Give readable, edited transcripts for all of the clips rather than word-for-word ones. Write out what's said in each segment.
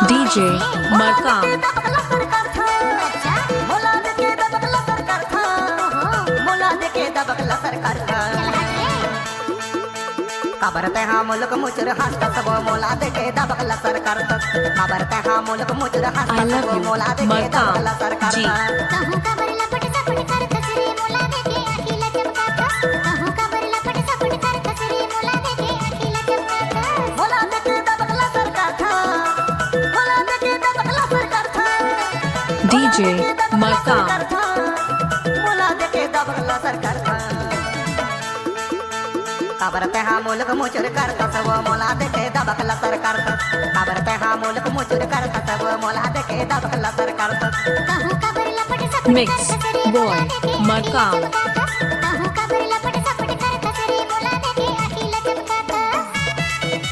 DJ Markam काबरते हा मुलक मुचर हसता सब मोला देके दबकला सरकार काबरते हा मुलक मुचर हसता सब मोला देके दबकला सरकार कहूं का बरला पट सपट कर कसरी मोला देके अखिला चमकाता कहूं का बरला पट सपट कर कसरी मोला देके अखिला चमकाता मोला देके दबकला सरकार मोला देके दबकला सरकार DJ Markam मोला देके दबकला सरकार काबरते हा मुलक मुचर करता सब मोला देके दबकला सरकार काबरते हा मुलक मुचर करता सब मोला देके दबकला सरकार कहूं का बरला पट सपट Mix Boy Markam कहूं का बरला पट सपट कर कसरी मोला देके अखिला चमकाता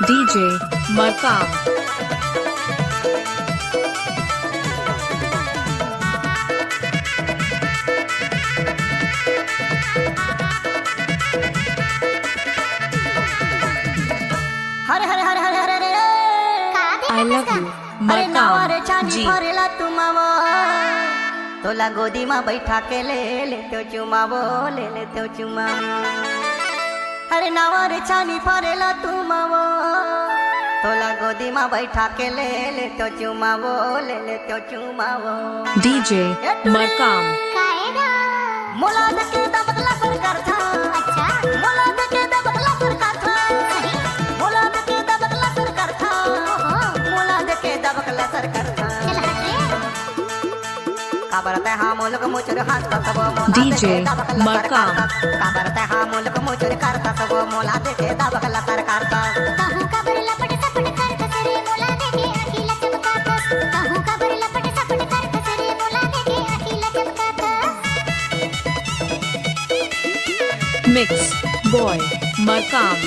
DJ Markam Hare Hare Hare Hare Hare Hare I love you अरे नवारे Markam चानी G फरेला तुमावो तोला गोदी में बैठा के ले तो चुमावो ले तो चुमावो अरे नवारे चानी फरेला तुमावो तोला गोदी में बैठा के ले तो चुमावो ले तो चुमावो DJ Markam काएगा मोला देके दबकला सरकार था अच्छा मोला देके दबकला सरकार था मोला देके दबकला सरकार था मोला देके दबकला सरकार था चल हट रे काबरते हा मुलक मुचर हसता सब मोला DJ देके दबकला Markam सरकार काबरते हा मुलक मुचर करता सब मोला देके दबकला सरकार कहूं का बरला पट सपट कर कसरी मोला देके अखिला चमकाता कहूं का बरला पट सपट कर कसरी मोला देके अखिला चमकाता Mix Boy Markam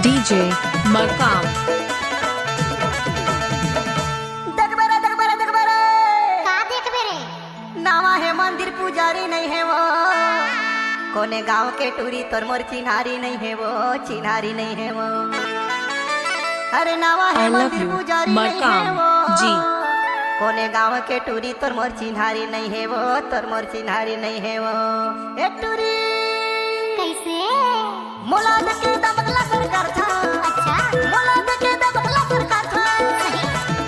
DJ Markam दगबरे दगबरे दगबरे का देख बेरे नावा है मंदिर पुजारी नहीं है वो कोने गांव के टूरी तोर मोर चिन्हारी नहीं है वो चिन्हारी नहीं है वो अरे नावा है I love मंदिर you पुजारी नहीं है Markam वो G कोने गांव के टूरी तोर मोर चिन्हारी नहीं है वो तोर मोर चिन्हारी नहीं है वो ए टूरी कैसे मोला देके दबकला सरकार था अच्छा मोला देके दबकला सरकार था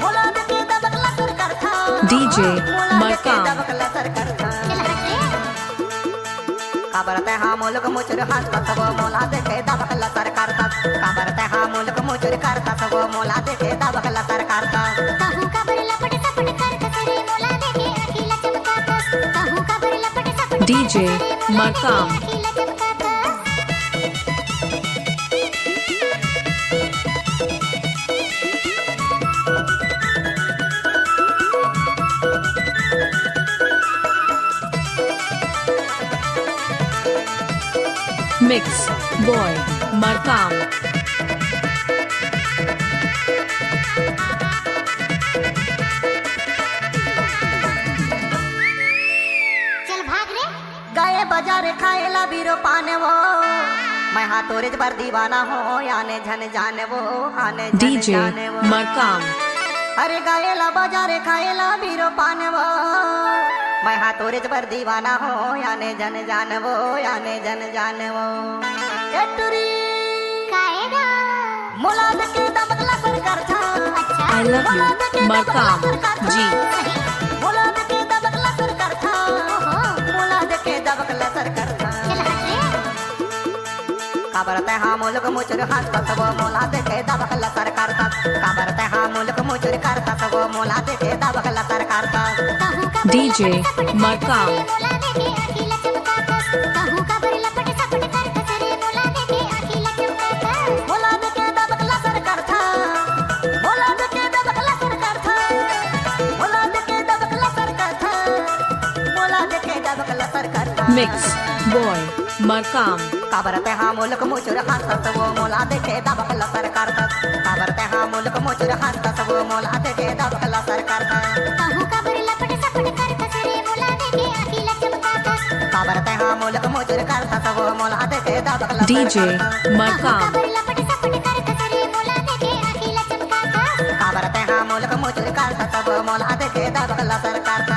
मोला देके दबकला सरकार था DJ मोला देके Markam दबकला सरकार था चल हट रे काबरते हा मुलक मुचर हसता सब मोला देके दबकला सरकार काबरते हा मुलक मुचर करता सब मोला देके दबकला सरकार कहूं का बरला पट सपट कर कसरी मोला देके अखिला चमकाता कहूं का बरला पट सपट DJ Markam अखिला चमकाता Mix Boy Markam चल भाग रे गए बाजार खाएला बीरो पाने वो मैं हाथोरे पर दीवाना हो आने झन जाने वो आने झन DJ जाने वो Markam अरे गएला बाजार खाएला बीरो पाने वो मैं हाथोरे पर दीवाना हो आने झन जाने वो आने झन जाने वो ए टूरी काएगा मोला देके दबकला सरकार था अच्छा I love you Markam G मोला देके दबकला सरकार था मोला देके दबकला सरकार था चल हट रे काबरते हा मुलक मुचुर हसतात व मोला देखे दबकला सरकारतात काबरते हा मुलक मुचुर करतात व मोला देखे दबकला सरकारतात कहूँ का DJ मरकाम मरकाम। मोला देखे आखीला चमकातस कहूँ का बर लपट सपट करतस रे मोला देखे आखीला चमकातस मोला देखे दबकला सरकारतात मोला देखे दबकला सरकारतात मोला देखे दबकला सरकारतात मोला देखे दबकला सरकारतात Mix Boy Markam काबरते हा मुलक मुचुर हसतात व मोला देखे दबकला सरकारतात काबरते हा मुलक मुचुर हसतात व मोला देखे दबकला सरकारतात कहूँ का बर लपट सपट करतस रे मोला देखे आखीला चमकातस काबरते हा मुलक मुचुर करतात व मोला देखे दबकला DJ सरकारतात Markam बर लपट सपट करतस रे मोला देखे आखीला चमकातस काबरते हा मुलक मुचुर करतात व मोला देखे दबकला सरकारतात